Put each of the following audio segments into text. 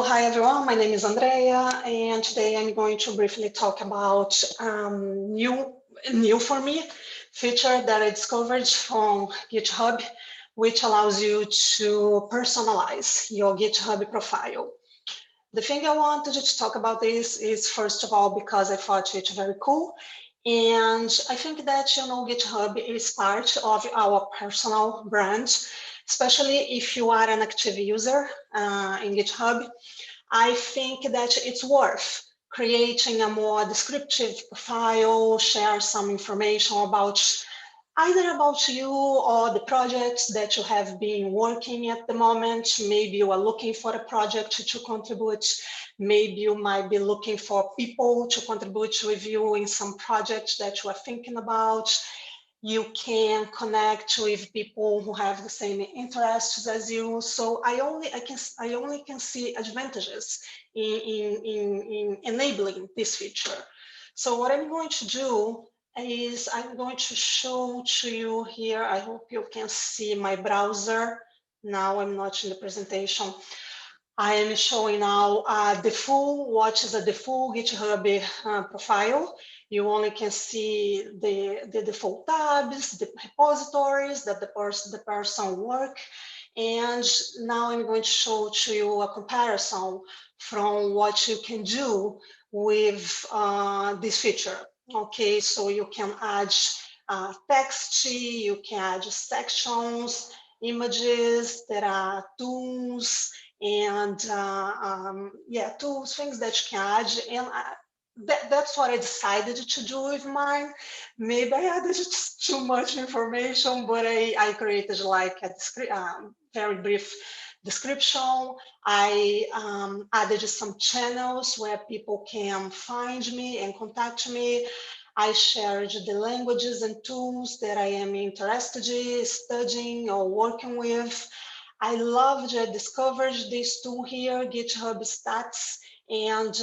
hi everyone, my name is Andrea, and today I'm going to briefly talk about new for me feature that I discovered from GitHub, which allows you to personalize your GitHub profile. The thing I wanted to talk about this is, first of all, because I thought it's very cool. And I think that, GitHub is part of our personal brand, especially if you are an active user in GitHub. I think that it's worth creating a more descriptive profile, share some information about either about you or the projects that you have been working at the moment. Maybe you are looking for a project to contribute. Maybe you might be looking for people to contribute with you in some projects that you are thinking about. You can connect with people who have the same interests as you. So I only can see advantages in enabling this feature. So what I'm going to do is I'm going to show to you here. I hope you can see my browser. Now I'm not in the presentation. I am showing now the full GitHub profile. You only can see the default tabs, the repositories that the person work. And now I'm going to show to you a comparison from what you can do with this feature. Okay, so you can add text, you can add sections, images, there are tools, and tools, things that you can add. And that's what I decided to do with mine. Maybe I added just too much information, but I created like a very brief description. I added some channels where people can find me and contact me. I shared the languages and tools that I am interested in studying or working with. I discovered this tool here, GitHub Stats, and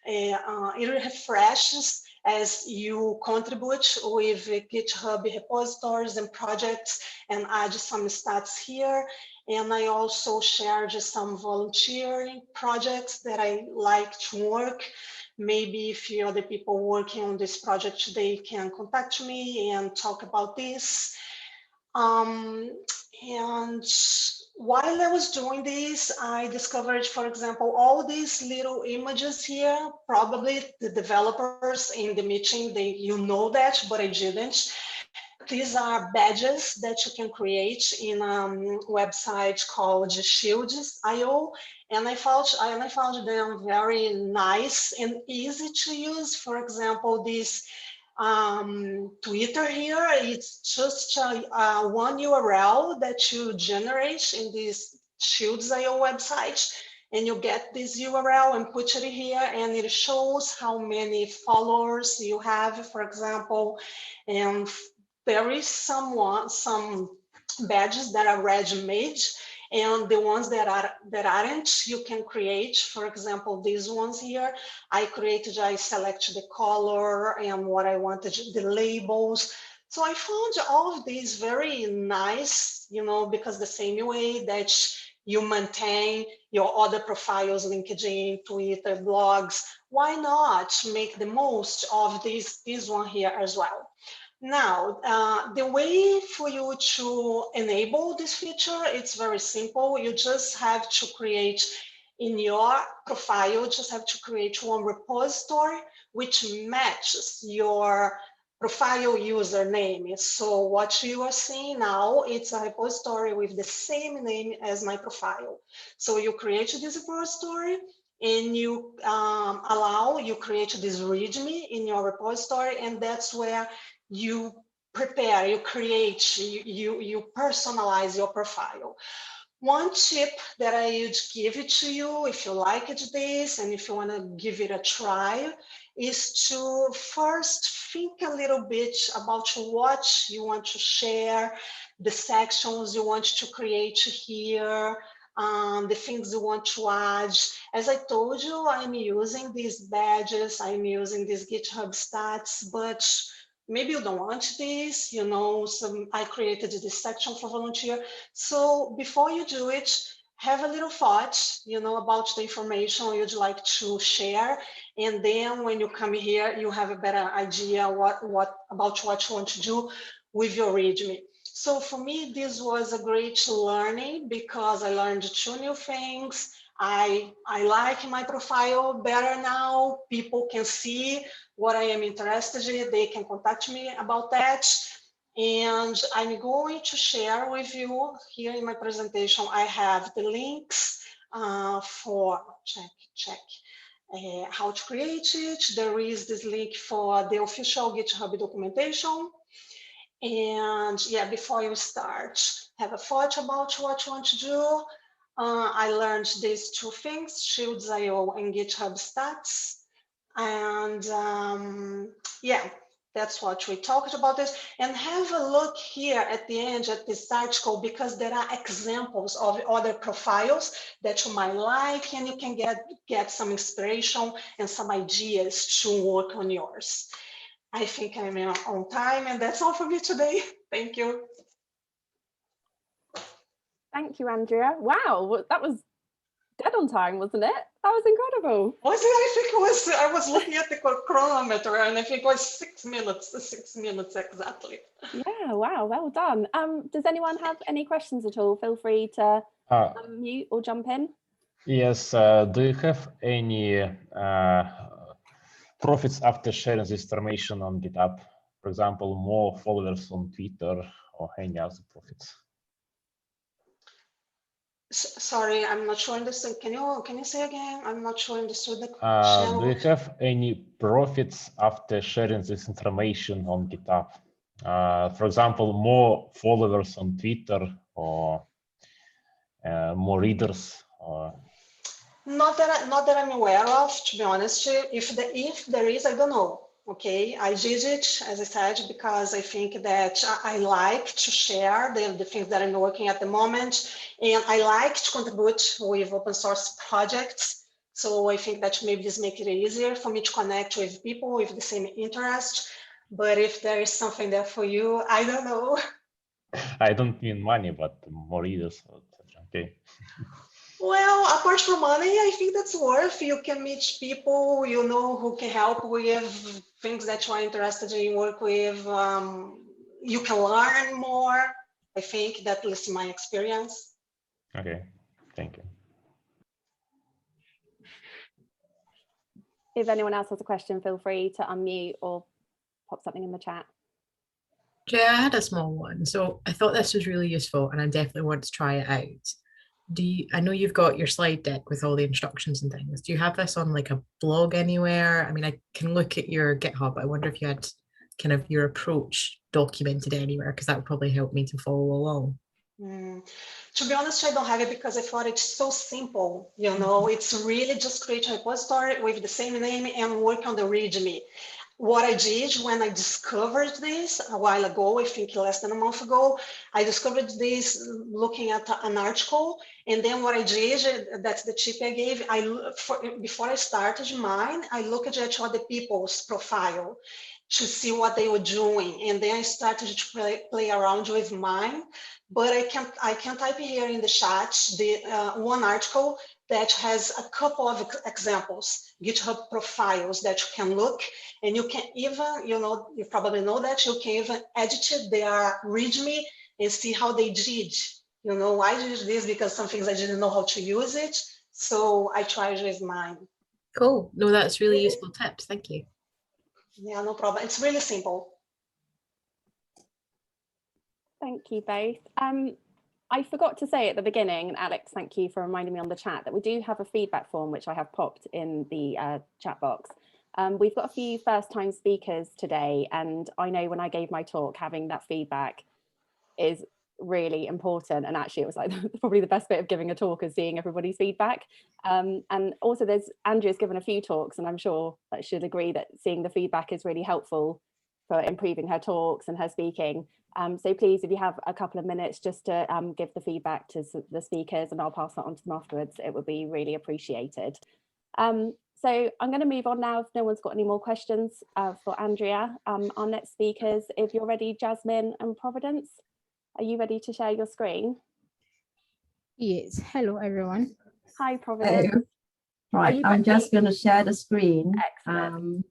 it refreshes as you contribute with GitHub repositories and projects, and add some stats here. And I also shared some volunteering projects that I like to work. Maybe if you other people working on this project, they can contact me and talk about this. And while I was doing this, I discovered, for example, all these little images here. Probably the developers in the meeting, you know that, but I didn't. These are badges that you can create in a website called Shields.io, and I found them very nice and easy to use. For example, this Twitter here, it's just one URL that you generate in this Shields.io website, and you get this URL and put it here, and it shows how many followers you have, for example. And there is some badges that are ready-made, and the ones that aren't, you can create. For example, these ones here, I selected the color and what I wanted, the labels. So I found all of these very nice, because the same way that you maintain your other profiles, LinkedIn, Twitter, blogs, why not make the most of this one here as well? Now, the way for you to enable this feature, it's very simple. You just have to create in your profile, just have to create one repository which matches your profile username. So what you are seeing now, it's a repository with the same name as my profile. So you create this repository, and you you create this README in your repository, and that's where you prepare, you create, you personalize your profile. One tip that I would give it to you, if you like this and if you want to give it a try, is to first think a little bit about what you want to share, the sections you want to create here, the things you want to add. As I told you, I'm using these badges, I'm using these GitHub stats, but maybe you don't want this, I created this section for volunteer. So before you do it, have a little thought, about the information you'd like to share. And then when you come here, you have a better idea about what you want to do with your README. So for me, this was a great learning because I learned 2 new things. I like my profile better now. People can see what I am interested in. They can contact me about that. And I'm going to share with you here in my presentation. I have the links for how to create it. There is this link for the official GitHub documentation. And yeah, before you start, have a thought about what you want to do. I learned these 2 things, Shields.io and GitHub Stats. And yeah, that's what we talked about this. And have a look here at the end at this article, because there are examples of other profiles that you might like, and you can get some inspiration and some ideas to work on yours. I think I'm on time, and that's all for me today. Thank you. Thank you, Andrea. Wow, that was dead on time, wasn't it? That was incredible. Was it? I think it was. I was looking at the chronometer, and I think it was 6 minutes. 6 minutes exactly. Yeah. Wow. Well done. Does anyone have any questions at all? Feel free to unmute or jump in. Yes. Do you have any profits after sharing this information on GitHub? For example, more followers on Twitter or any other profits? Sorry, I'm not sure understood. Can you say again? I'm not sure understood the question. Do you have any profits after sharing this information on GitHub? For example, more followers on Twitter or more readers? Not that I'm aware of, to be honest. If there is, I don't know. Okay, I did it, as I said, because I think that I like to share the things that I'm working at the moment, and I like to contribute with open source projects. So I think that maybe this makes it easier for me to connect with people with the same interest. But if there is something there for you, I don't know. I don't mean money, but more readers. Okay. Well, apart from money, I think that's worth. You can meet people, who can help with things that you are interested in, work with. You can learn more. I think that is my experience. Okay, thank you. If anyone else has a question, feel free to unmute or pop something in the chat. Jay, I had a small one. So I thought this was really useful and I definitely want to try it out. I know you've got your slide deck with all the instructions and things. Do you have this on like a blog anywhere? I mean, I can look at your GitHub. I wonder if you had kind of your approach documented anywhere, because that would probably help me to follow along. To be honest, I don't have it because I thought it's so simple. It's really just create a repository with the same name and work on the README. What I did when I discovered this a while ago, I think less than a month ago, I discovered this looking at an article. And then what I did, that's the tip I gave, before I started mine, I looked at other people's profile to see what they were doing. And then I started to play around with mine. But I can type here in the chat the one article that has a couple of examples, GitHub profiles that you can look, and you can even, you probably know that you can even edit their README and see how they did. I did this because some things I didn't know how to use it, so I tried with mine. Cool. No, that's really useful tips. Thank you. Yeah, no problem. It's really simple. Thank you both. I forgot to say at the beginning, and Alex, thank you for reminding me on the chat, that we do have a feedback form, which I have popped in the chat box. We've got a few first-time speakers today, and I know when I gave my talk, having that feedback is really important. And actually, it was like probably the best bit of giving a talk is seeing everybody's feedback. And also, Andrea's given a few talks, and I'm sure that she'll agree that seeing the feedback is really helpful for improving her talks and her speaking. So please, if you have a couple of minutes just to give the feedback to the speakers, and I'll pass that on to them afterwards, it would be really appreciated. So I'm going to move on now if no one's got any more questions for Andrea. Our next speakers, if you're ready, Jasmine and Providence, are you ready to share your screen? Yes, hello everyone. Hi, Providence. Hello. Right, you I'm ready? just going to share the screen. Excellent.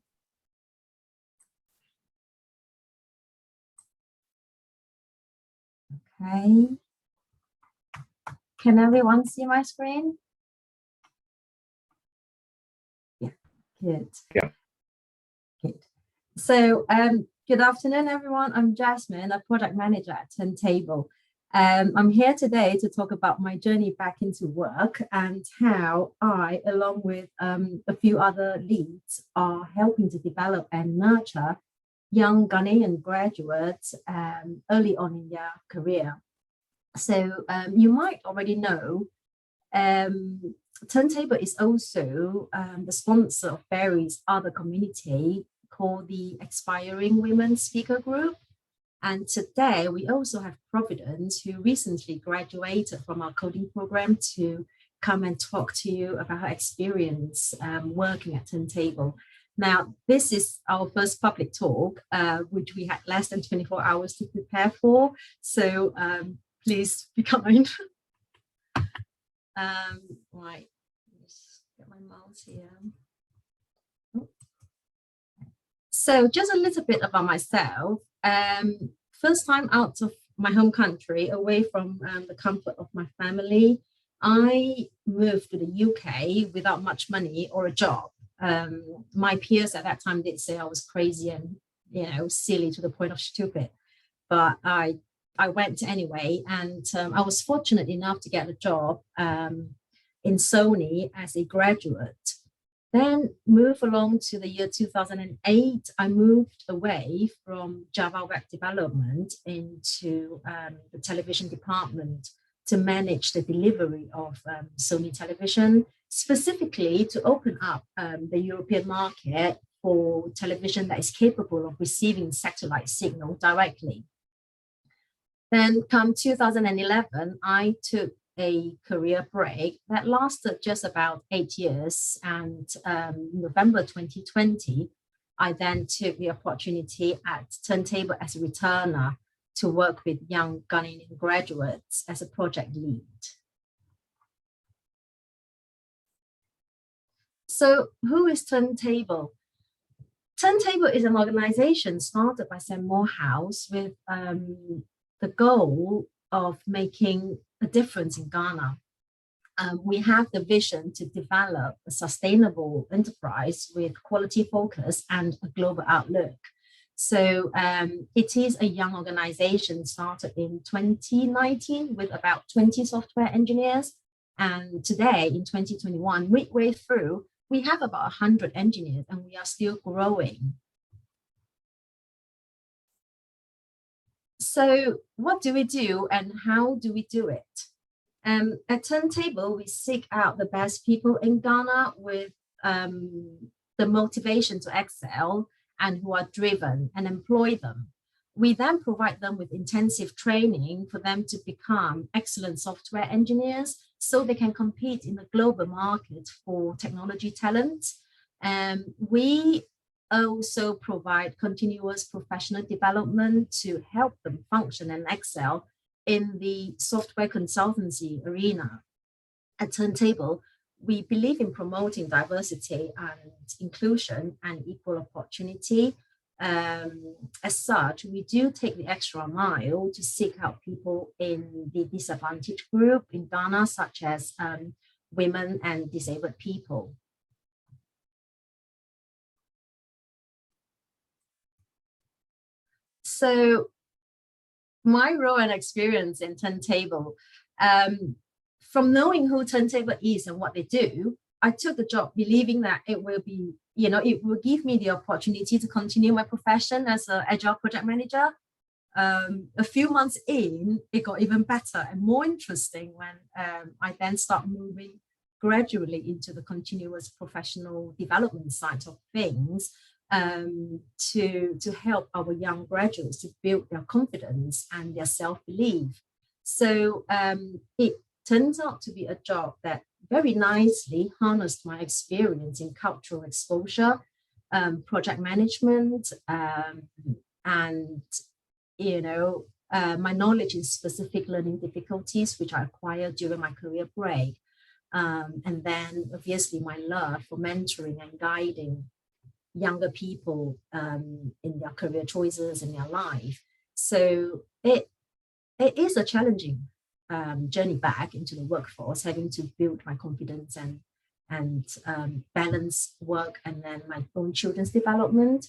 Okay. Can everyone see my screen? Yeah, good. Yeah. Good. So, good afternoon, everyone. I'm Jasmine, a product manager at Turntable. I'm here today to talk about my journey back into work and how I, along with a few other leads, are helping to develop and nurture young Ghanaian graduates early on in their career. So you might already know, Turntable is also the sponsor of various other community called the Expiring Women Speaker Group. And today we also have Providence, who recently graduated from our coding program, to come and talk to you about her experience working at Turntable. Now, this is our first public talk, which we had less than 24 hours to prepare for. So please be kind. Right, let's get my mouse here. So just a little bit about myself. First time out of my home country, away from the comfort of my family, I moved to the UK without much money or a job. My peers at that time did say I was crazy and, you know, silly to the point of stupid, but I went anyway, and I was fortunate enough to get a job in Sony as a graduate. Then move along to the year 2008, I moved away from Java web development into the television department to manage the delivery of Sony television, specifically to open up the European market for television that is capable of receiving satellite signal directly. Then come 2011, I took a career break that lasted just about 8 years, and November 2020, I then took the opportunity at Turntable as a returner to work with young Ghanaian graduates as a project lead. So who is Turntable? Turntable is an organization started by Sam Morehouse with the goal of making a difference in Ghana. We have the vision to develop a sustainable enterprise with quality focus and a global outlook. So it is a young organization started in 2019 with about 20 software engineers. And today in 2021, midway through, we have about 100 engineers and we are still growing. So what do we do and how do we do it? At Turntable, we seek out the best people in Ghana with the motivation to excel and who are driven, and employ them. We then provide them with intensive training for them to become excellent software engineers so they can compete in the global market for technology talent. We also provide continuous professional development to help them function and excel in the software consultancy arena. At Turntable, we believe in promoting diversity and inclusion and equal opportunity. As such, we do take the extra mile to seek out people in the disadvantaged group in Ghana, such as women and disabled people. So my role and experience in Turntable, from knowing who Turntable is and what they do, I took the job believing that it will be, you know, it will give me the opportunity to continue my profession as an agile project manager. A few months in, it got even better and more interesting when I then start moving gradually into the continuous professional development side of things, to help our young graduates to build their confidence and their self-belief. So it turns out to be a job that very nicely harnessed my experience in cultural exposure, project management, and, you know, my knowledge in specific learning difficulties, which I acquired during my career break. And then obviously my love for mentoring and guiding younger people in their career choices in their life. So it is a challenging journey back into the workforce, having to build my confidence and balance work and then my own children's development.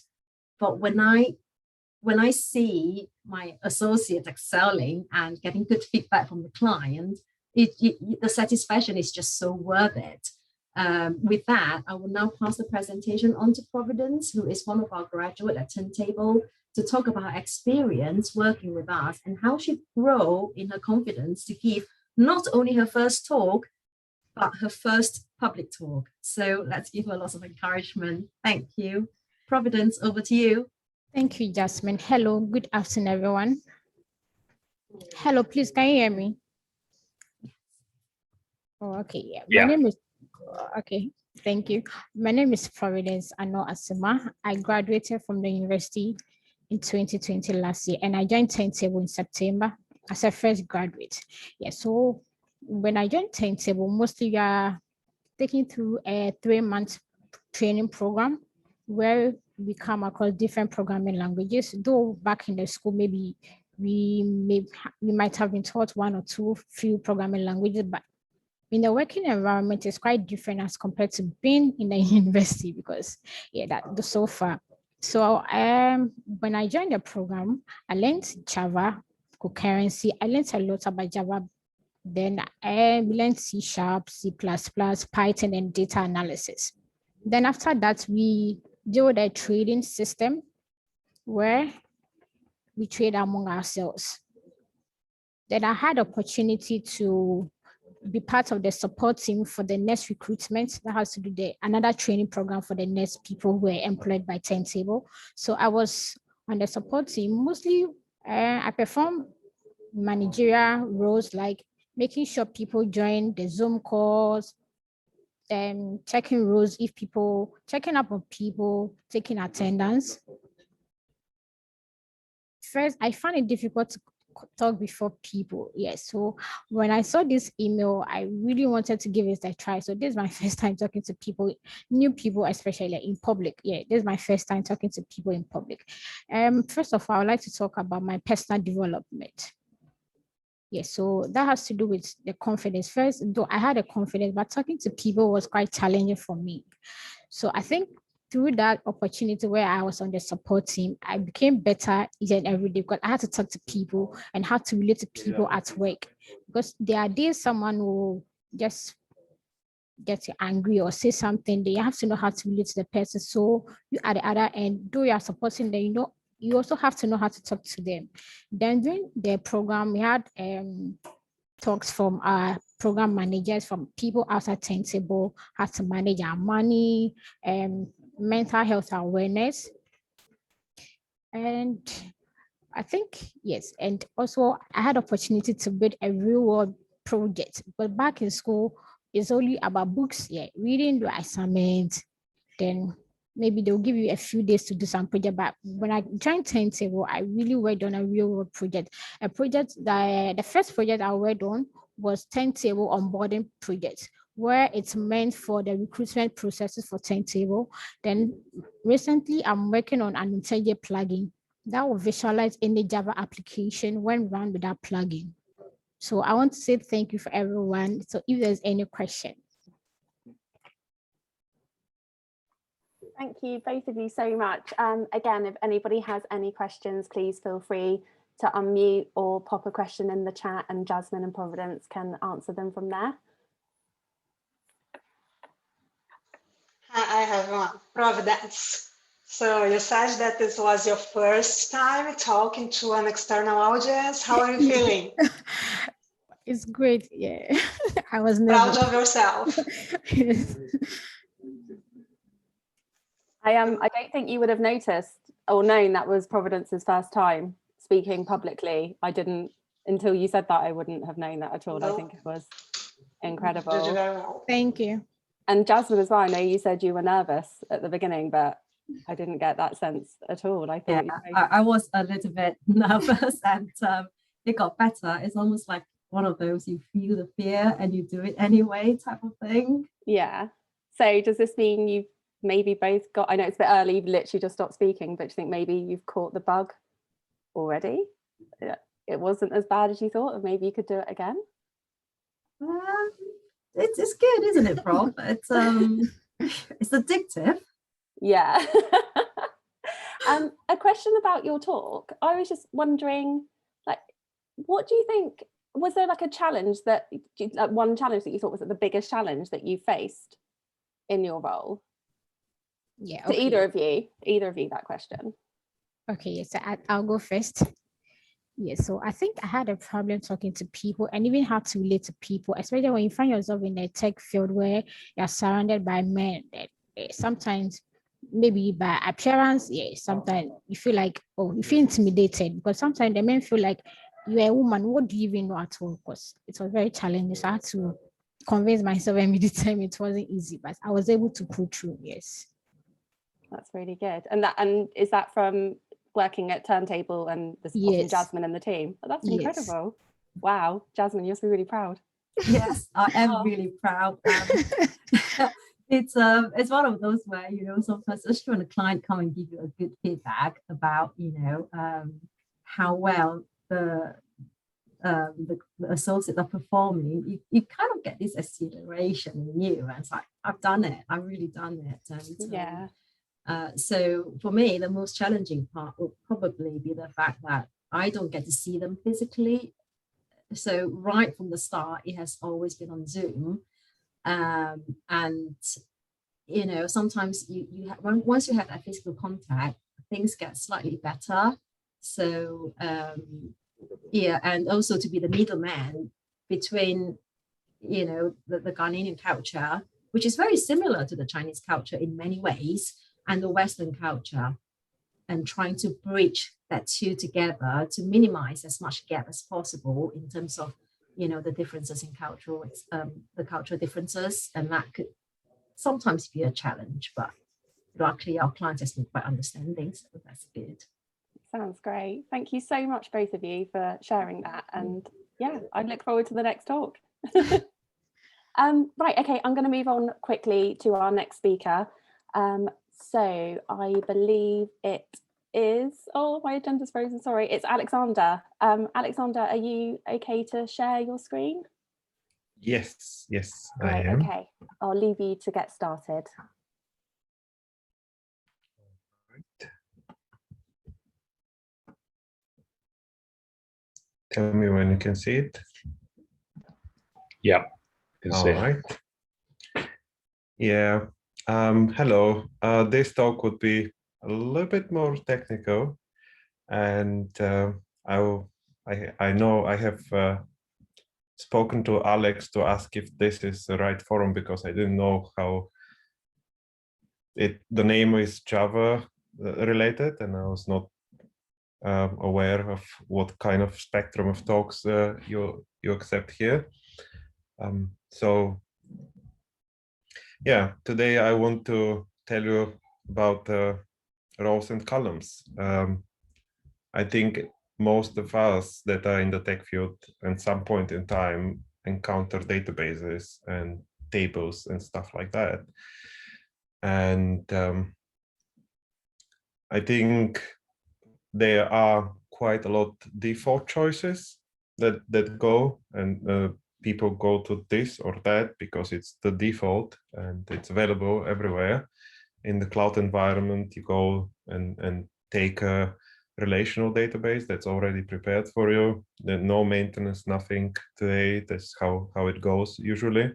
But when I see my associates excelling and getting good feedback from the client, the satisfaction is just so worth it. With that, I will now pass the presentation on to Providence, who is one of our graduates at Turntable, to talk about her experience working with us and how she grew in her confidence to give not only her first talk, but her first public talk. So let's give her lots of encouragement. Thank you. Providence, over to you. Thank you, Jasmine. Hello, good afternoon, everyone. Hello, please, can you hear me? Oh, okay, yeah. My name is, okay, thank you. My name is Providence Ano Asima. I graduated from the university in 2020 last year, and I joined Turntable in September as a fresh graduate. Yeah, so when I joined Turntable, mostly we are taking through a 3-month training program where we come across different programming languages. Though back in the school, maybe we might have been taught 1 or 2 few programming languages, but in the working environment, it's quite different as compared to being in the university, because that's so far. So when I joined the program, I learned Java, concurrency. I learned a lot about Java. Then I learned C#, C++, Python, and data analysis. Then after that, we built a trading system where we trade among ourselves. Then I had opportunity to be part of the support team for the next recruitment that has to do another training program for the next people who were employed by Turntable. So I was on the support team. Mostly I perform managerial roles like making sure people join the Zoom calls, checking roles if people, checking up on people, taking attendance. First, I found it difficult to talk before people. Yes, so when I saw this email, I really wanted to give it a try. So this is my first time talking to people, new people, especially in public. Yeah, this is my first time talking to people in public. First of all, I would like to talk about my personal development. Yeah, so that has to do with the confidence. First, though I had a confidence, but talking to people was quite challenging for me. So I think through that opportunity where I was on the support team, I became better each and every day because I had to talk to people and how to relate to people at work. Because there are days someone will just get angry or say something, they have to know how to relate to the person. So you at the other end, though you are supporting them, you also have to know how to talk to them. Then during the program, we had talks from our program managers, from people outside Turntable, how to manage our money, mental health awareness. And I think, yes, and also I had opportunity to build a real world project, but back in school, it's only about books, reading the assignment, then maybe they'll give you a few days to do some project. But when I joined Turntable, I really worked on a real world project. A project that the first project I worked on was Turntable onboarding project, where it's meant for the recruitment processes for Turntable. Then recently I'm working on an IntelliJ plugin that will visualize any Java application when run with that plugin. So I want to say thank you for everyone. So if there's any question. Thank you, both of you, so much. Again, if anybody has any questions, please feel free to unmute or pop a question in the chat, and Jasmine and Providence can answer them from there. I have one. Providence. So you said that this was your first time talking to an external audience. How are you feeling? It's great, yeah. I was nervous. Proud of yourself. Yes. I don't think you would have noticed or known that was Providence's first time speaking publicly. I didn't, until you said that, I wouldn't have known that at all. Nope. I think it was incredible. Did you very well. Thank you. And Jasmine as well, I know you said you were nervous at the beginning, but I didn't get that sense at all. I thought I was a little bit nervous, and it got better. It's almost like one of those, you feel the fear and you do it anyway type of thing. Yeah. So does this mean you've maybe both got, I know it's a bit early, you've literally just stopped speaking, but do you think maybe you've caught the bug already? It wasn't as bad as you thought, and maybe you could do it again? It's good, isn't it, Prof? It's addictive. Yeah. A question about your talk. I was just wondering, like, what do you think, was there like a challenge that, one challenge that you thought was the biggest challenge that you faced in your role? Yeah. To either of you, that question. Okay, yes, I'll go first. Yeah, so I think I had a problem talking to people and even how to relate to people, especially when you find yourself in a tech field where you're surrounded by men. Sometimes, maybe by appearance, yeah, sometimes you feel like, oh, you feel intimidated because sometimes the men feel like you're a woman. What do you even know at all? Because it was very challenging. So I had to convince myself every time. It wasn't easy, but I was able to pull through. Yes. That's really good. And is that from working at Turntable and yes. Jasmine and the team? Oh, that's incredible. Yes. Wow, Jasmine, you must be really proud. Yes, I am really proud. It's one of those where, you know, sometimes especially when a client come and give you a good feedback about, you know, how well the associates are performing, you kind of get this acceleration in you, and it's like, I've done it, I've really done it. And yeah. So for me, the most challenging part will probably be the fact that I don't get to see them physically. So right from the start, it has always been on Zoom. And, you know, sometimes once you have that physical contact, things get slightly better. So, yeah, and also to be the middleman between, you know, the Ghanaian culture, which is very similar to the Chinese culture in many ways, and the Western culture, and trying to bridge that two together to minimize as much gap as possible in terms of, you know, the differences in the cultural differences, and that could sometimes be a challenge, but luckily our clients has been quite understanding, so that's good. Sounds great. Thank you so much, both of you, for sharing that, and yeah, I look forward to the next talk. Right, okay, I'm going to move on quickly to our next speaker. So I believe it is, oh, my agenda's frozen, sorry, it's Alexander. Alexander, are you okay to share your screen? Yes, Great, I am. Okay, I'll leave you to get started. Right. Tell me when you can see it. Yeah, can see. All right. Yeah. Hello. This talk would be a little bit more technical, and I know I have spoken to Alex to ask if this is the right forum, because I didn't know how the name is Java related, and I was not aware of what kind of spectrum of talks you accept here. So yeah, today I want to tell you about rows and columns. I think most of us that are in the tech field at some point in time encounter databases and tables and stuff like that. And I think there are quite a lot default choices that go, and people go to this or that because it's the default and it's available everywhere. In the cloud environment, you go and take a relational database that's already prepared for you. There's no maintenance, nothing today. That's how it goes usually.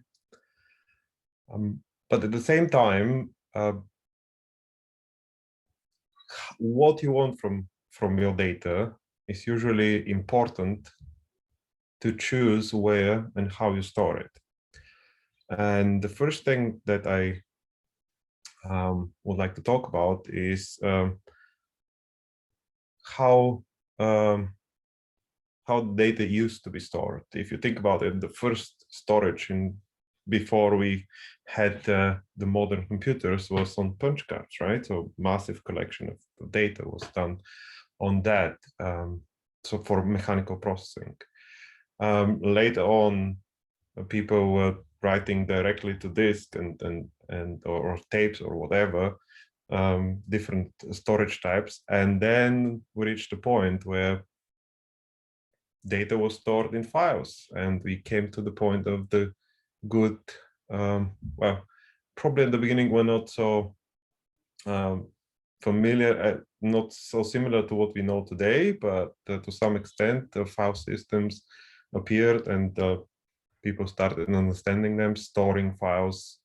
But at the same time, what you want from your data is usually important to choose where and how you store it. And the first thing that I would like to talk about is how data used to be stored. If you think about it, the first storage in before we had the modern computers was on punch cards, right? So massive collection of data was done on that. So for mechanical processing. Later on, people were writing directly to disk or tapes or whatever, different storage types, and then we reached a point where data was stored in files, and we came to the point of the good, well, probably in the beginning we're not so familiar, not so similar to what we know today, but to some extent the file systems appeared, and people started understanding them. Storing files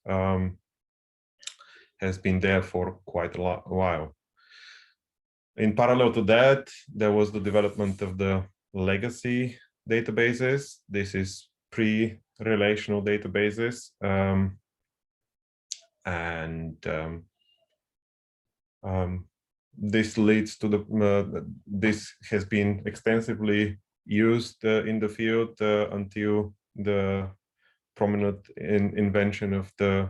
has been there for quite a while. In parallel to that, there was the development of the legacy databases. This is pre-relational databases, this leads to the this has been extensively used in the field until the prominent invention of the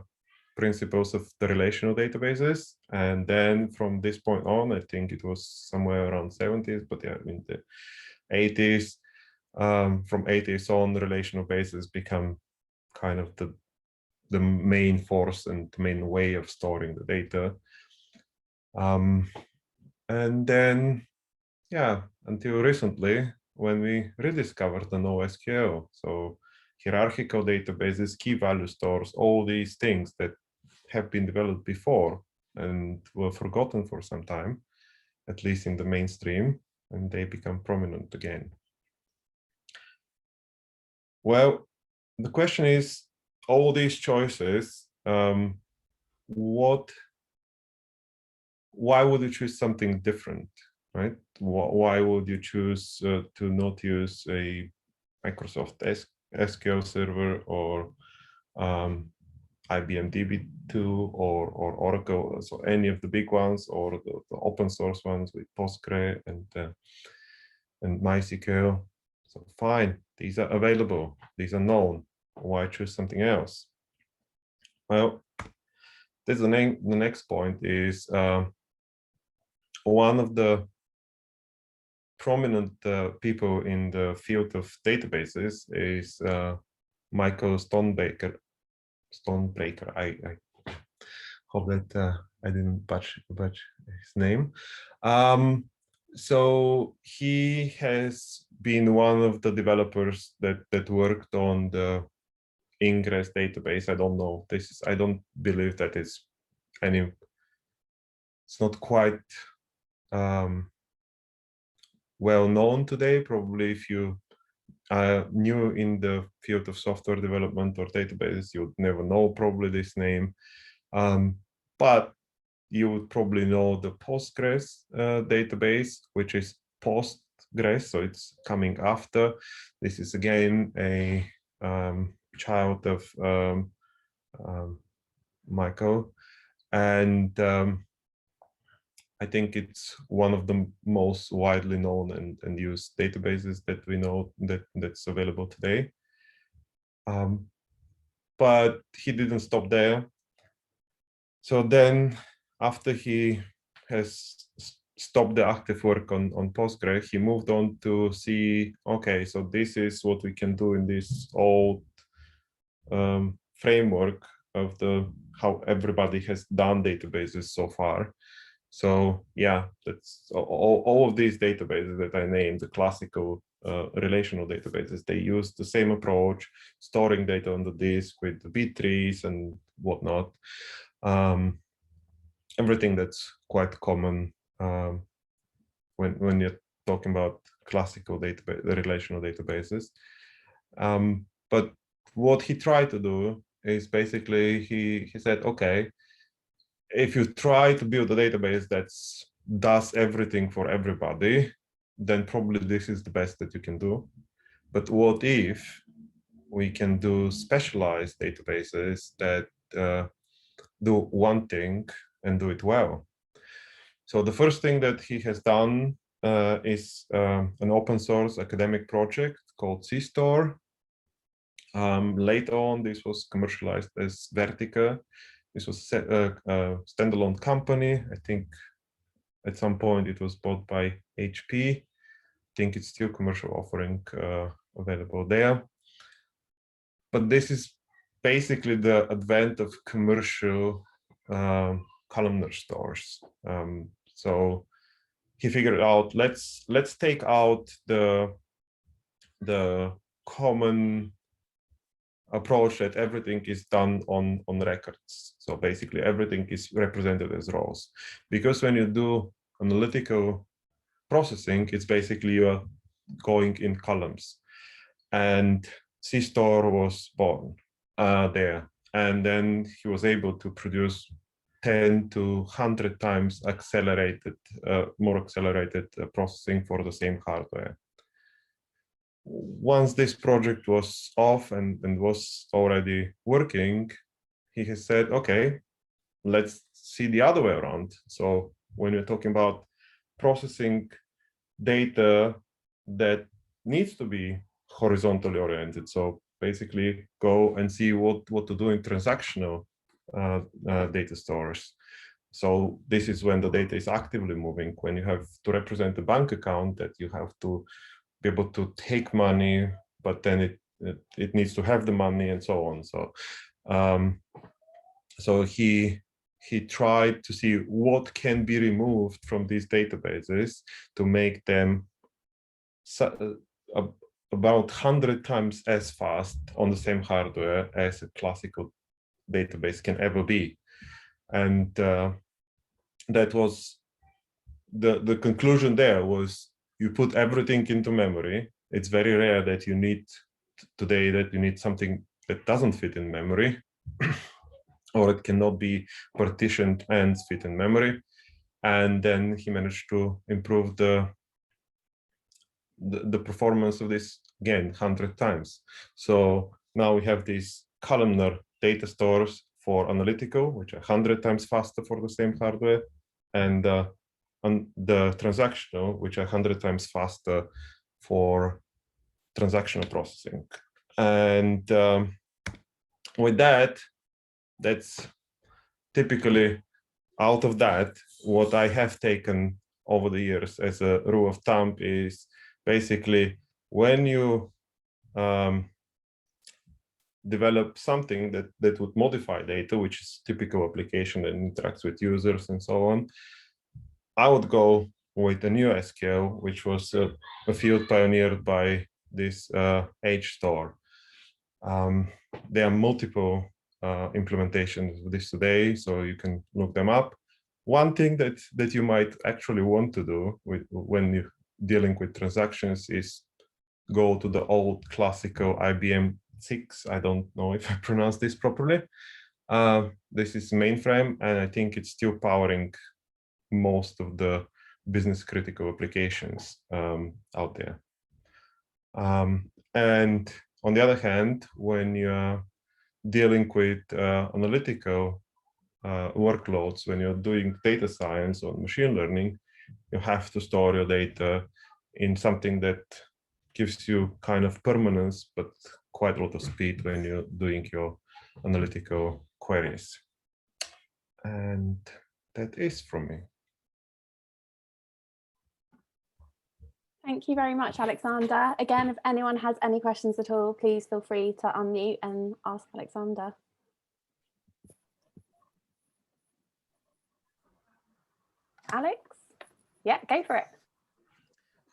principles of the relational databases. And then from this point on, I think it was somewhere around 70s, but yeah, in the 80s, from 80s on, relational bases become kind of the main force and the main way of storing the data. And then, yeah, until recently, when we rediscovered the NoSQL. So hierarchical databases, key value stores, all these things that have been developed before and were forgotten for some time, at least in the mainstream, and they become prominent again. Well, the question is, all these choices, why would you choose something different, right? Why would you choose to not use a Microsoft SQL Server or IBM DB2 or Oracle, so any of the big ones, or the open source ones with Postgre and MySQL? So fine, these are available, these are known. Why choose something else? Well, this is the next point is one of the prominent people in the field of databases is Michael Stonebaker. I hope that I didn't butcher his name. So he has been one of the developers that worked on the Ingress database. I don't know. I don't believe that it's not quite well known today. Probably if you are new in the field of software development or databases, you would never know probably this name. But you would probably know the Postgres database, which is Postgres, so it's coming after. This is again a child of Michael, and I think it's one of the most widely known and used databases that we know that's available today. But he didn't stop there. So then, after he has stopped the active work on Postgre, he moved on to see, okay, so this is what we can do in this old framework of how everybody has done databases so far. So yeah, that's all of these databases that I named, the classical relational databases, they use the same approach, storing data on the disk with the B-trees and whatnot. Everything that's quite common when you're talking about classical relational databases. But what he tried to do is basically he said, okay, if you try to build a database that does everything for everybody, then probably this is the best that you can do. But what if we can do specialized databases that do one thing and do it well? So the first thing that he has done is an open source academic project called CStore. Later on, this was commercialized as Vertica. This was a standalone company. I think at some point it was bought by HP. I think it's still commercial offering available there. But this is basically the advent of commercial columnar stores. So he figured out, let's take out the common approach that everything is done on records. So basically everything is represented as rows. Because when you do analytical processing, it's basically you are going in columns. And CStore was born there. And then he was able to produce 10 to 100 times accelerated, more accelerated processing for the same hardware. Once this project was off and was already working, he has said, okay, let's see the other way around. So when we're talking about processing data that needs to be horizontally oriented, so basically go and see what to do in transactional data stores. So this is when the data is actively moving, when you have to represent a bank account that you have to be able to take money, but then it needs to have the money and so on. So he tried to see what can be removed from these databases to make them about 100 times as fast on the same hardware as a classical database can ever be. And that was the conclusion there was, you put everything into memory. It's very rare that you need today that you need something that doesn't fit in memory or it cannot be partitioned and fit in memory. And then he managed to improve the performance of this again 100 times. So now we have these columnar data stores for analytical, which are 100 times faster for the same hardware, and the transactional, which are 100 times faster for transactional processing. And with that, that's typically out of that, what I have taken over the years as a rule of thumb is basically when you develop something that would modify data, which is typical application that interacts with users and so on, I would go with a new SQL, which was a field pioneered by this Adhd. There are multiple implementations of this today, so you can look them up. One thing that you might actually want to do when you're dealing with transactions is go to the old classical IBM 6. I don't know if I pronounced this properly. This is mainframe, and I think it's still powering most of the business critical applications out there. And on the other hand, when you're dealing with analytical workloads, when you're doing data science or machine learning, you have to store your data in something that gives you kind of permanence, but quite a lot of speed when you're doing your analytical queries. And that is from me. Thank you very much, Alexander. Again, if anyone has any questions at all, please feel free to unmute and ask Alexander. Alex? Yeah, go for it.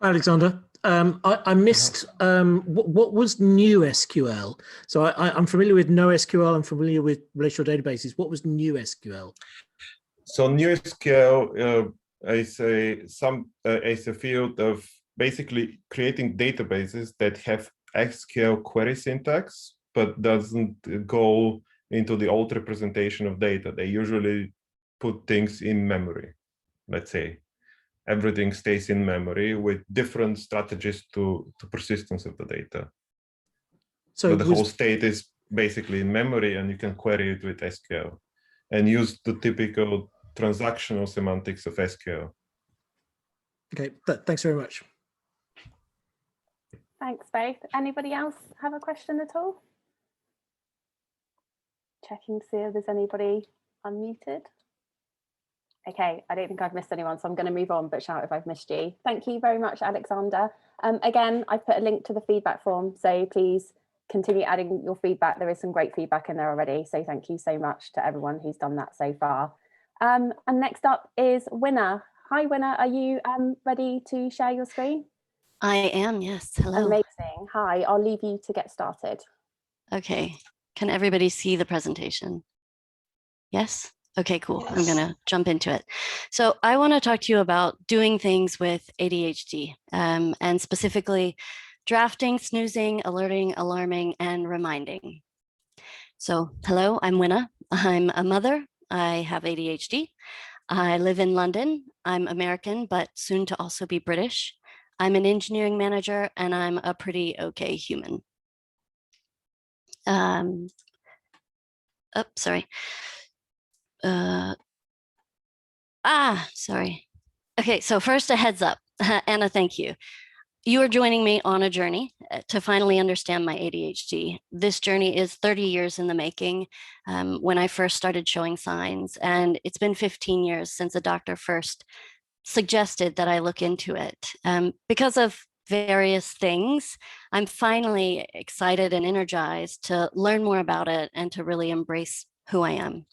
Hi, Alexander. I missed what was New SQL? So I'm familiar with NoSQL. I'm familiar with relational databases. What was New SQL? So New SQL is a field of basically creating databases that have SQL query syntax, but doesn't go into the old representation of data. They usually put things in memory, let's say. Everything stays in memory with different strategies to persistence of the data. So the whole state is basically in memory, and you can query it with SQL and use the typical transactional semantics of SQL. Okay, thanks very much. Thanks, both. Anybody else have a question at all? checking to see if there's anybody unmuted. Okay, I don't think I've missed anyone, so I'm going to move on, but shout if I've missed you. Thank you very much, Alexander. Again, I've put a link to the feedback form, so please continue adding your feedback. There is some great feedback in there already, so thank you so much to everyone who's done that so far. And next up is Winner. Hi, Winner. Are you ready to share your screen? I am, yes. Hello. Amazing. Hi, I'll leave you to get started. Okay. Can everybody see the presentation? Yes? Okay, cool. Yes. I'm going to jump into it. So I want to talk to you about doing things with ADHD, and specifically drafting, snoozing, alerting, alarming, and reminding. So hello, I'm Winna. I'm a mother. I have ADHD. I live in London. I'm American, but soon to also be British. I'm an engineering manager, and I'm a pretty okay human. Sorry. Sorry. Okay, so first a heads up, Anna, thank you. You are joining me on a journey to finally understand my ADHD. This journey is 30 years in the making when I first started showing signs, and it's been 15 years since a doctor first suggested that I look into it. Because of various things, I'm finally excited and energized to learn more about it and to really embrace who I am.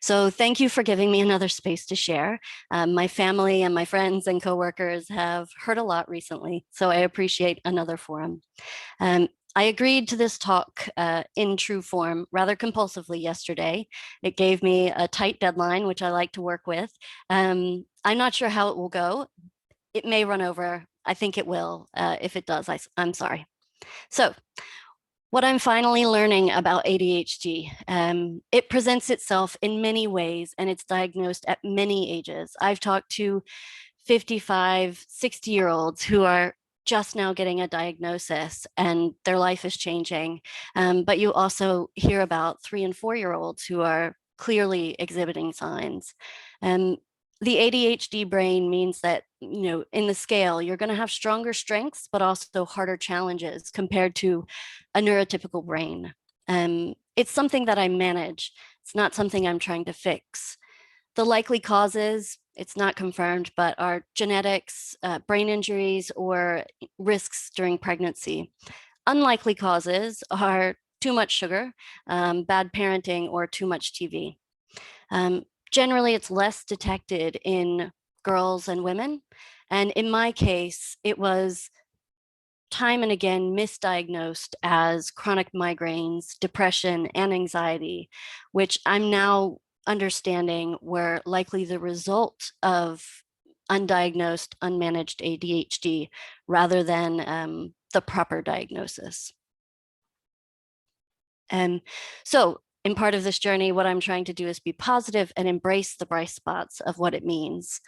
So thank you for giving me another space to share. My family and my friends and coworkers have heard a lot recently, so I appreciate another forum. I agreed to this talk in true form rather compulsively yesterday. It gave me a tight deadline, which I like to work with. I'm not sure how it will go. It may run over. I think it will. If it does, I'm sorry. So what I'm finally learning about ADHD, it presents itself in many ways and it's diagnosed at many ages. I've talked to 55, 60-year-olds who are just now getting a diagnosis and their life is changing. But you also hear about 3- and 4-year-olds who are clearly exhibiting signs. The ADHD brain means that, in the scale, you're going to have stronger strengths, but also harder challenges compared to a neurotypical brain. It's something that I manage. It's not something I'm trying to fix. The likely causes, it's not confirmed, but are genetics, brain injuries, or risks during pregnancy. Unlikely causes are too much sugar, bad parenting, or too much TV. Generally, it's less detected in girls and women. And in my case, it was time and again misdiagnosed as chronic migraines, depression, and anxiety, which I'm now understanding were likely the result of undiagnosed, unmanaged ADHD rather than the proper diagnosis. So in part of this journey, what I'm trying to do is be positive and embrace the bright spots of what it means.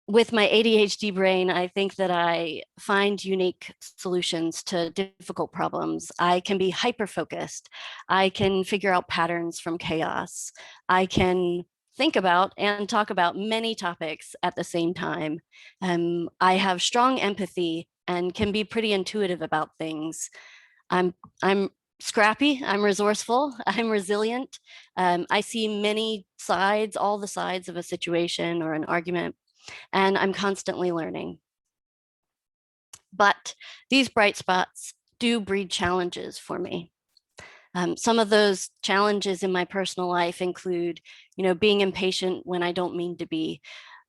With my ADHD brain, I think that I find unique solutions to difficult problems. I can be hyper-focused. I can figure out patterns from chaos. I can think about and talk about many topics at the same time. I have strong empathy and can be pretty intuitive about things. I'm scrappy, I'm resourceful, I'm resilient. I see many sides, all the sides of a situation or an argument, and I'm constantly learning. But these bright spots do breed challenges for me. Some of those challenges in my personal life include, being impatient when I don't mean to be,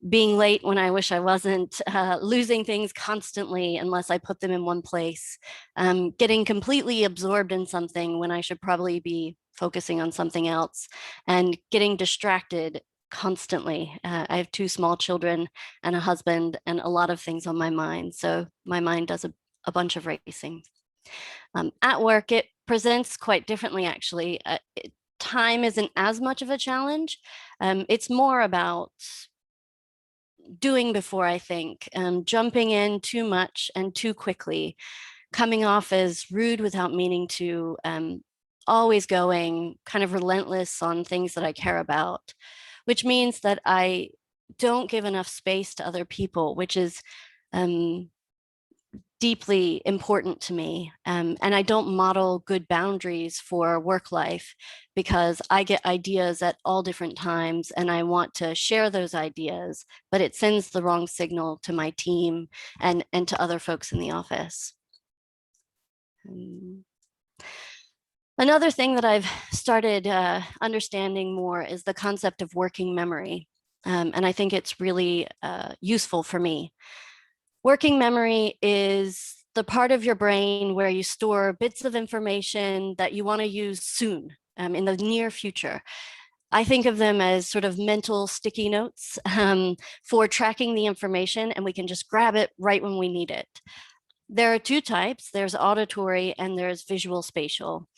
being late when I wish I wasn't, losing things constantly unless I put them in one place, getting completely absorbed in something when I should probably be focusing on something else, and getting distracted constantly. I have 2 small children and a husband and a lot of things on my mind. So my mind does a bunch of racing. At work, it presents quite differently, actually. Time isn't as much of a challenge. It's more about doing before I think, jumping in too much and too quickly, coming off as rude without meaning to, always going kind of relentless on things that I care about, which means that I don't give enough space to other people, which is deeply important to me. And I don't model good boundaries for work life because I get ideas at all different times and I want to share those ideas, but it sends the wrong signal to my team and to other folks in the office. Another thing that I've started understanding more is the concept of working memory. And I think it's really useful for me. Working memory is the part of your brain where you store bits of information that you want to use soon, in the near future. I think of them as sort of mental sticky notes for tracking the information, and we can just grab it right when we need it. There are two types. There's auditory and there's visual spatial.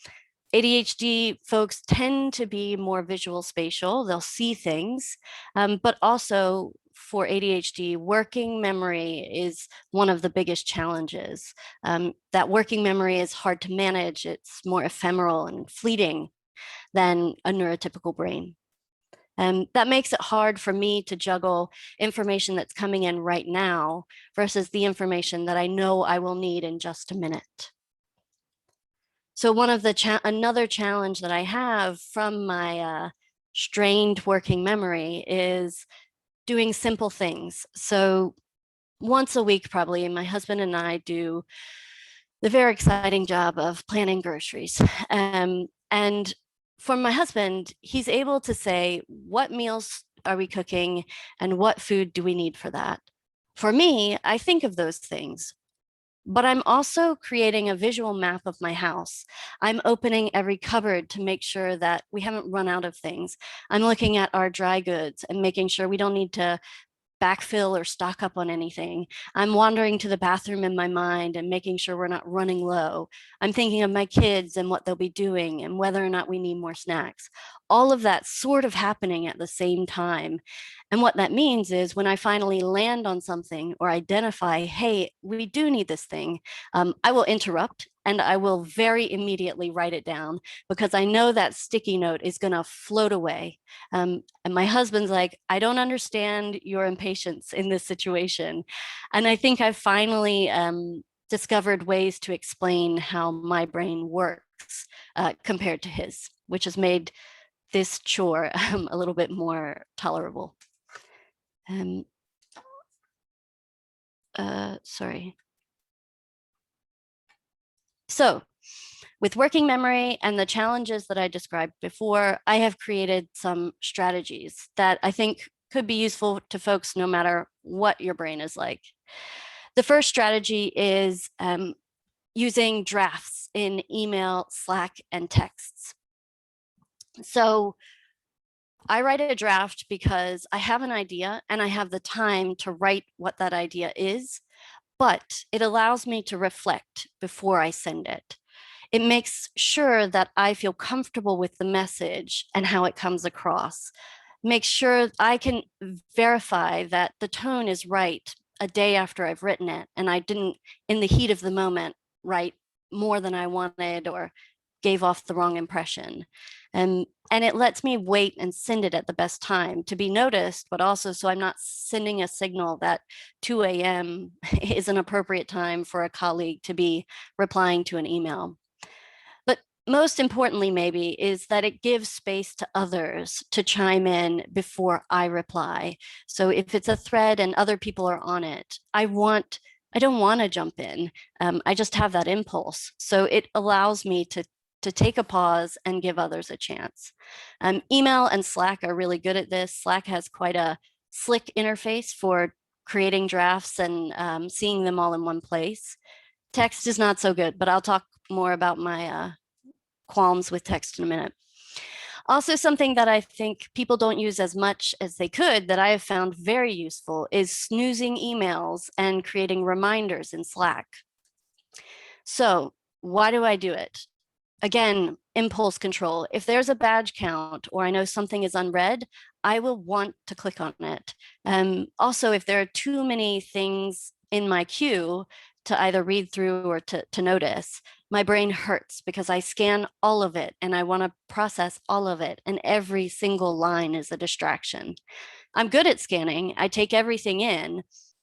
ADHD folks tend to be more visual spatial. They'll see things, but also for ADHD, working memory is one of the biggest challenges. That working memory is hard to manage. It's more ephemeral and fleeting than a neurotypical brain. And that makes it hard for me to juggle information that's coming in right now versus the information that I know I will need in just a minute. So one of the another challenge that I have from my strained working memory is doing simple things. So once a week, probably, my husband and I do the very exciting job of planning groceries. And for my husband, he's able to say, what meals are we cooking and what food do we need for that? For me, I think of those things, but I'm also creating a visual map of my house. I'm opening every cupboard to make sure that we haven't run out of things. I'm looking at our dry goods and making sure we don't need to backfill or stock up on anything. I'm wandering to the bathroom in my mind and making sure we're not running low. I'm thinking of my kids and what they'll be doing and whether or not we need more snacks. All of that sort of happening at the same time. And what that means is when I finally land on something or identify, hey, we do need this thing, I will interrupt and I will very immediately write it down because I know that sticky note is going to float away. And my husband's like, I don't understand your impatience in this situation. And I think I've finally discovered ways to explain how my brain works compared to his, which has made this chore a little bit more tolerable. Sorry. So with working memory and the challenges that I described before, I have created some strategies that I think could be useful to folks no matter what your brain is like. The first strategy is using drafts in email, Slack, and texts. So I write a draft because I have an idea and I have the time to write what that idea is, but it allows me to reflect before I send it. It makes sure that I feel comfortable with the message and how it comes across. Make sure I can verify that the tone is right a day after I've written it and I didn't, in the heat of the moment, write more than I wanted or gave off the wrong impression. And it lets me wait and send it at the best time to be noticed, but also so I'm not sending a signal that 2 a.m. is an appropriate time for a colleague to be replying to an email. But most importantly, maybe, is that it gives space to others to chime in before I reply. So if it's a thread and other people are on it, I don't want to jump in. I just have that impulse. So it allows me to take a pause and give others a chance. Email and Slack are really good at this. Slack has quite a slick interface for creating drafts and seeing them all in one place. Text is not so good, but I'll talk more about my qualms with text in a minute. Also, something that I think people don't use as much as they could that I have found very useful is snoozing emails and creating reminders in Slack. So why do I do it? Again, impulse control. If there's a badge count or I know something is unread, I will want to click on it. Also, if there are too many things in my queue to either read through or to notice, my brain hurts because I scan all of it and I want to process all of it, and every single line is a distraction. I'm good at scanning, I take everything in,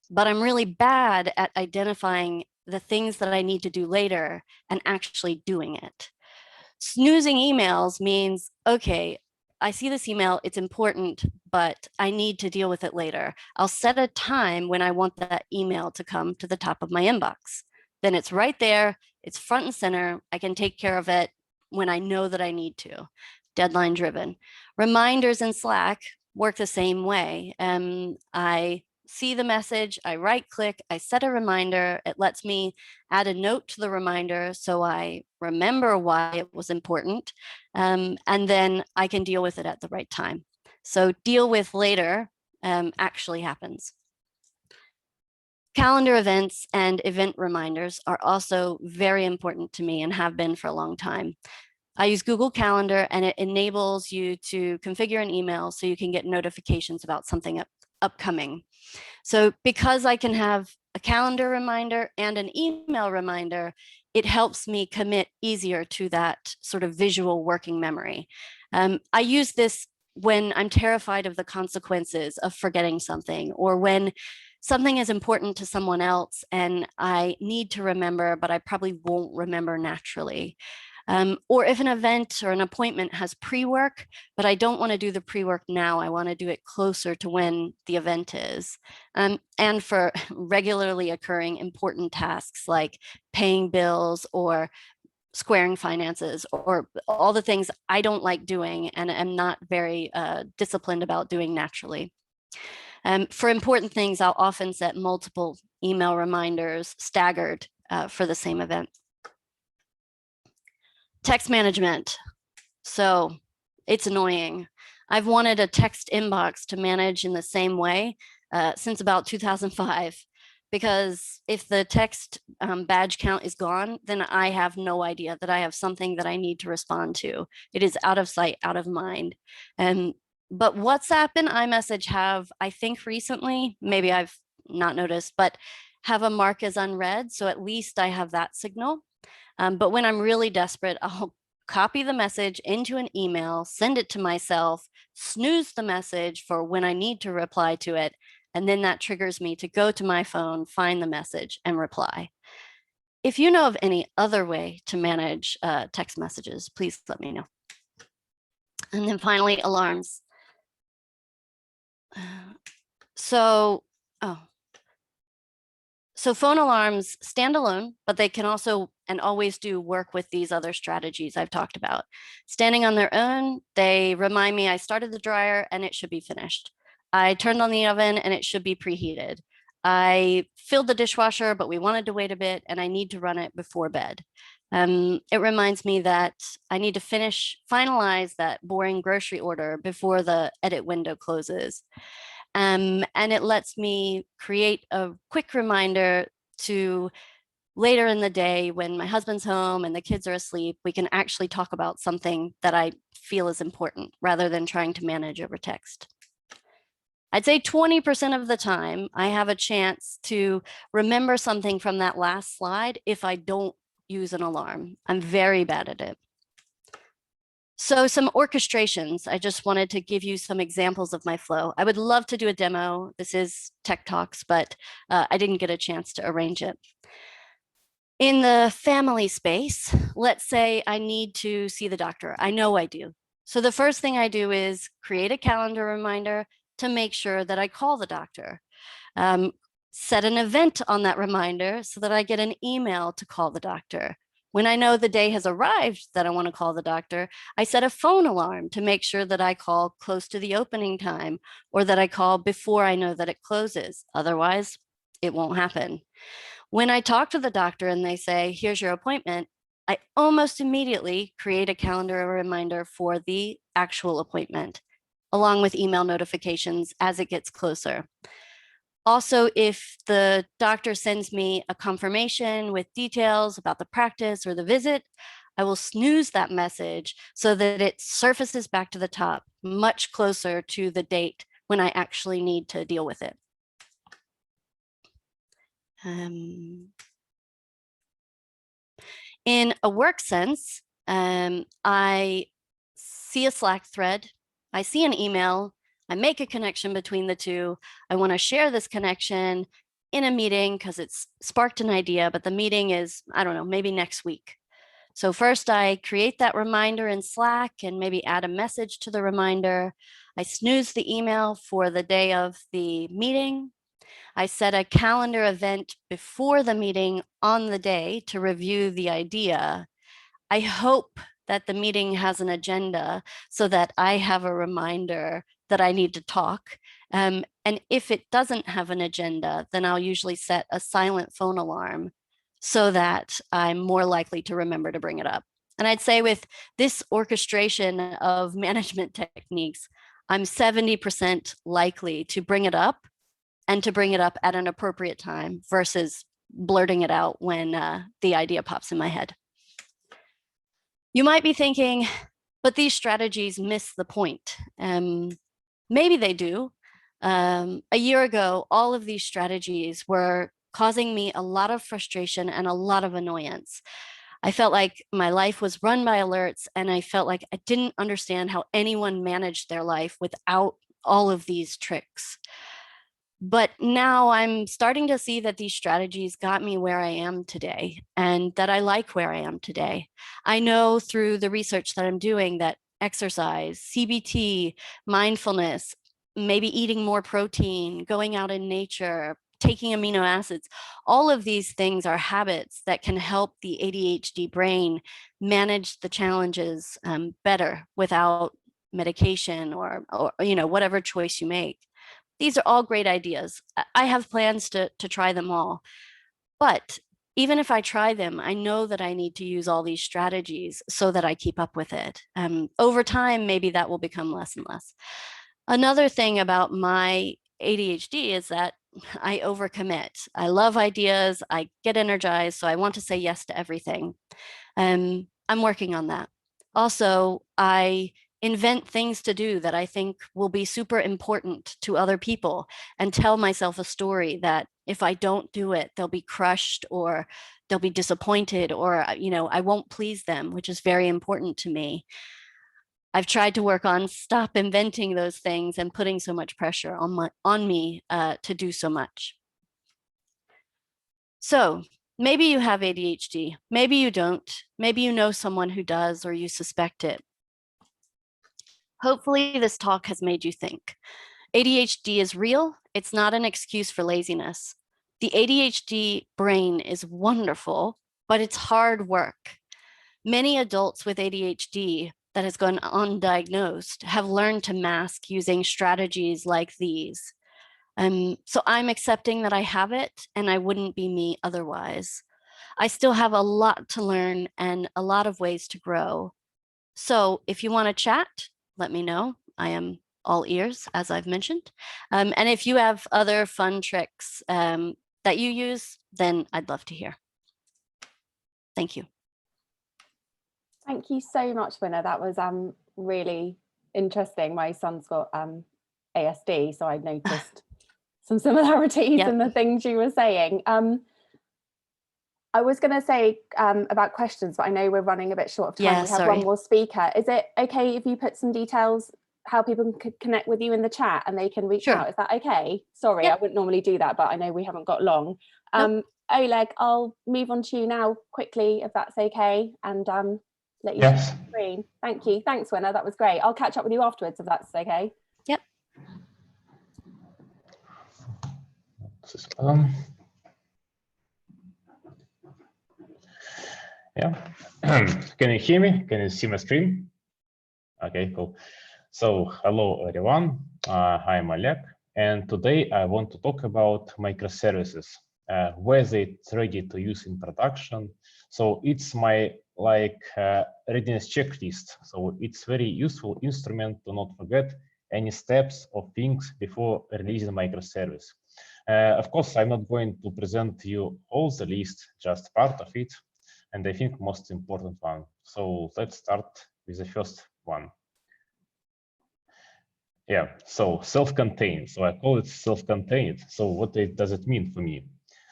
but I'm really bad at identifying the things that I need to do later and actually doing it. Snoozing emails means, okay, I see this email, it's important, but I need to deal with it later. I'll set a time when I want that email to come to the top of my inbox. Then it's right there, it's front and center. I can take care of it when I know that I need to. Deadline driven. Reminders in Slack work the same way. I see the message, I right click, I set a reminder. It lets me add a note to the reminder so I remember why it was important. And then I can deal with it at the right time. So deal with later actually happens. Calendar events and event reminders are also very important to me and have been for a long time. I use Google Calendar, and it enables you to configure an email so you can get notifications about something upcoming. So because I can have a calendar reminder and an email reminder, it helps me commit easier to that sort of visual working memory. I use this when I'm terrified of the consequences of forgetting something, or when something is important to someone else and I need to remember, but I probably won't remember naturally. Or if an event or an appointment has pre-work, but I don't want to do the pre-work now, I want to do it closer to when the event is. And for regularly occurring important tasks like paying bills or squaring finances, or all the things I don't like doing and am not very disciplined about doing naturally. For important things, I'll often set multiple email reminders staggered for the same event. Text management. So it's annoying. I've wanted a text inbox to manage in the same way since about 2005, because if the text badge count is gone, then I have no idea that I have something that I need to respond to. It is out of sight, out of mind. But WhatsApp and iMessage have, I think recently, maybe I've not noticed, but have a mark as unread. So at least I have that signal. But when I'm really desperate, I'll copy the message into an email, send it to myself, snooze the message for when I need to reply to it. And then that triggers me to go to my phone, find the message, and reply. If you know of any other way to manage text messages, please let me know. And then finally, alarms. So phone alarms stand alone, but they can also and always do work with these other strategies I've talked about. Standing on their own, they remind me I started the dryer and it should be finished. I turned on the oven and it should be preheated. I filled the dishwasher, but we wanted to wait a bit and I need to run it before bed. It reminds me that I need to finalize that boring grocery order before the edit window closes. And it lets me create a quick reminder to later in the day when my husband's home and the kids are asleep, we can actually talk about something that I feel is important rather than trying to manage over text. I'd say 20% of the time I have a chance to remember something from that last slide if I don't use an alarm. I'm very bad at it. So some orchestrations, I just wanted to give you some examples of my flow. I would love to do a demo. This is Tech Talks, but I didn't get a chance to arrange it. In the family space, let's say I need to see the doctor. I know I do. So the first thing I do is create a calendar reminder to make sure that I call the doctor. Set an event on that reminder so that I get an email to call the doctor. When I know the day has arrived that I want to call the doctor, I set a phone alarm to make sure that I call close to the opening time or that I call before I know that it closes. Otherwise, it won't happen. When I talk to the doctor and they say, here's your appointment, I almost immediately create a calendar reminder for the actual appointment, along with email notifications as it gets closer. Also, if the doctor sends me a confirmation with details about the practice or the visit, I will snooze that message so that it surfaces back to the top, much closer to the date when I actually need to deal with it. In a work sense, I see a Slack thread, I see an email, I make a connection between the two. I want to share this connection. in a meeting because it's sparked an idea, but the meeting is, I don't know, maybe next week. So first I create that reminder in Slack and maybe add a message to the reminder. I snooze the email for the day of the meeting. I set a calendar event before the meeting on the day to review the idea. I hope that the meeting has an agenda so that I have a reminder that I need to talk. And if it doesn't have an agenda, then I'll usually set a silent phone alarm so that I'm more likely to remember to bring it up. And I'd say with this orchestration of management techniques, I'm 70% likely to bring it up and to bring it up at an appropriate time versus blurting it out when the idea pops in my head. You might be thinking, but these strategies miss the point. Maybe they do. A year ago, all of these strategies were causing me a lot of frustration and a lot of annoyance. I felt like my life was run by alerts, and I felt like I didn't understand how anyone managed their life without all of these tricks. But now I'm starting to see that these strategies got me where I am today and that I like where I am today. I know through the research that I'm doing that exercise, CBT, mindfulness, maybe eating more protein, going out in nature, taking amino acids, all of these things are habits that can help the ADHD brain manage the challenges better without medication or whatever choice you make. These are all great ideas. I have plans to try them all. But even if I try them, I know that I need to use all these strategies so that I keep up with it. Over time, maybe that will become less and less. Another thing about my ADHD is that I overcommit. I love ideas. I get energized. So I want to say yes to everything. I'm working on that. Also, I invent things to do that I think will be super important to other people and tell myself a story that if I don't do it, they'll be crushed or they'll be disappointed or, I won't please them, which is very important to me. I've tried to work on stop inventing those things and putting so much pressure on me to do so much. So maybe you have ADHD, maybe you don't, maybe you know someone who does or you suspect it. Hopefully this talk has made you think. ADHD is real. It's not an excuse for laziness. The ADHD brain is wonderful, but it's hard work. Many adults with ADHD that has gone undiagnosed have learned to mask using strategies like these. So I'm accepting that I have it and I wouldn't be me otherwise. I still have a lot to learn and a lot of ways to grow. So if you want to chat, let me know. I am all ears, as I've mentioned. And if you have other fun tricks that you use, then I'd love to hear. Thank you. Thank you so much, Winner. That was really interesting. My son's got ASD, so I noticed some similarities in the things you were saying. I was going to say about questions, but I know we're running a bit short of time. Yeah, we have one more speaker. Is it okay if you put some details, how people can connect with you in the chat and they can reach out? Is that okay? Sorry, I wouldn't normally do that, but I know we haven't got long. Oleg, I'll move on to you now quickly, if that's okay, and let you share the screen. Thank you. Thanks, Winner. That was great. I'll catch up with you afterwards, if that's okay. Yep. Yeah. Can you hear me? Can you see my screen? Okay, cool. So hello, everyone. I'm Oleg, and today I want to talk about microservices, whether it's ready to use in production. So it's my readiness checklist. So it's very useful instrument to not forget any steps or things before releasing microservice. Of course, I'm not going to present you all the list, just part of it, and I think most important one. So let's start with the first one. Yeah, so self-contained. So I call it self-contained. So what does it mean for me?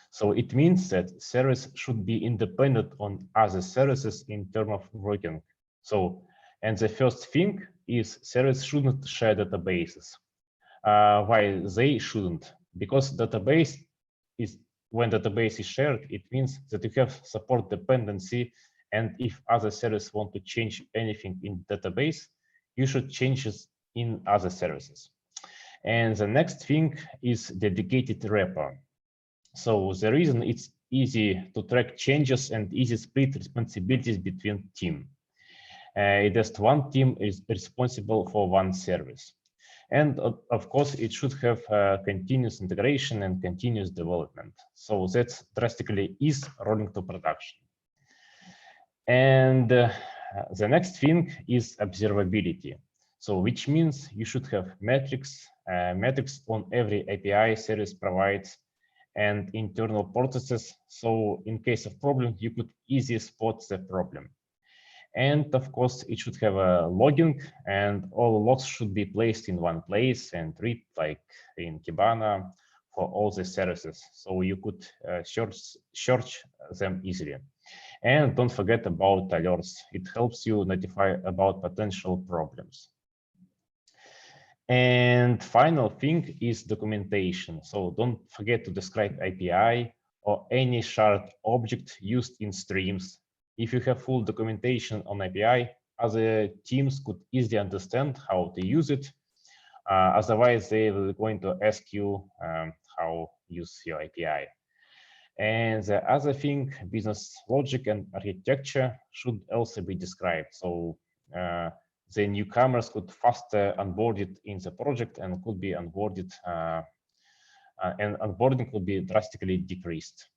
So it means that service should be independent on other services in terms of working. So, and the first thing is service shouldn't share databases. Why they shouldn't? Because database is when database is shared, it means that you have support dependency, and if other services want to change anything in database, you should change it in other services. And the next thing is dedicated repo. So the reason it's easy to track changes and easy split responsibilities between teams. Just one team is responsible for one service. And of course, it should have continuous integration and continuous development. So that's drastically is rolling to production. And the next thing is observability. So which means you should have metrics on every API service provides and internal processes. So in case of problem, you could easily spot the problem. And of course, it should have a logging, and all logs should be placed in one place and read like in Kibana for all the services. So you could search them easily. And don't forget about alerts. It helps you notify about potential problems. And final thing is documentation. So don't forget to describe API or any shard object used in streams. If you have full documentation on API, other teams could easily understand how to use it. Otherwise, they will going to ask you how to use your API. And the other thing, business logic and architecture should also be described. So the newcomers could faster onboarded in the project and could be onboarded, and onboarding could be drastically decreased.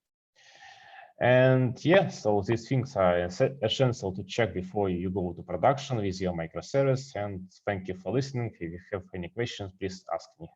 And yeah, so these things are essential to check before you go to production with your microservice. And thank you for listening. If you have any questions, please ask me.